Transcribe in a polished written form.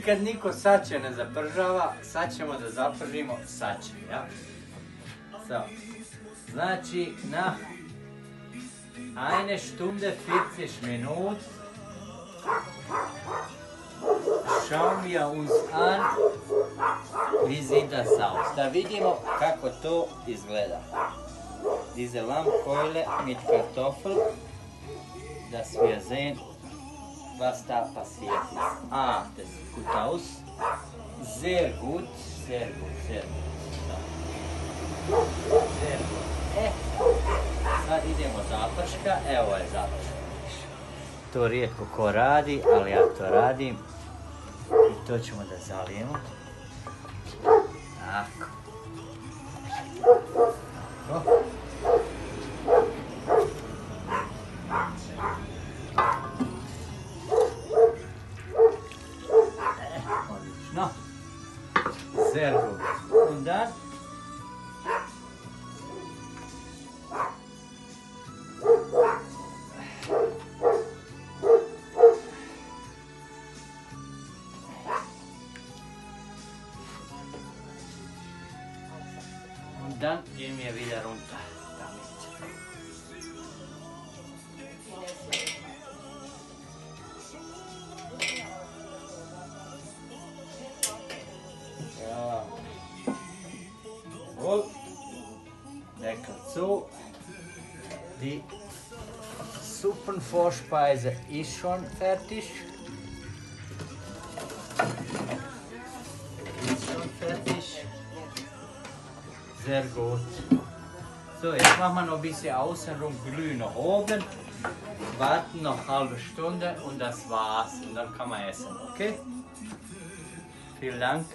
Nikad niko sače ne zapržava, sad ćemo da zapržimo sače, ja? So. Znači, na eine Stunde 40 Minuten schauen wir uns an, wie sieht das aus. Da vidimo kako to izgleda. Diese Lammkeule mit Kartoffel, dass wir sehen, was da passiert ist. Ah, das sieht gut aus. Sehr gut, sehr gut, sehr gut. So. Sehr gut. Sad idemo zaprška, evo je zaprška. To rijetko ko radi, ali ja to radim. I to ćemo da zalijemo. Tako. Tako. Odlično. Sehr gut. Und dann dann gehen wir wieder runter damit. Ja. Wohl. Deckel zu. Die Suppenvorspeise ist schon fertig. Ist schon fertig. Sehr gut. So, jetzt machen wir noch ein bisschen außenrum glühen nach oben. Warten noch eine halbe Stunde und das war's. Und dann kann man essen, okay? Vielen Dank.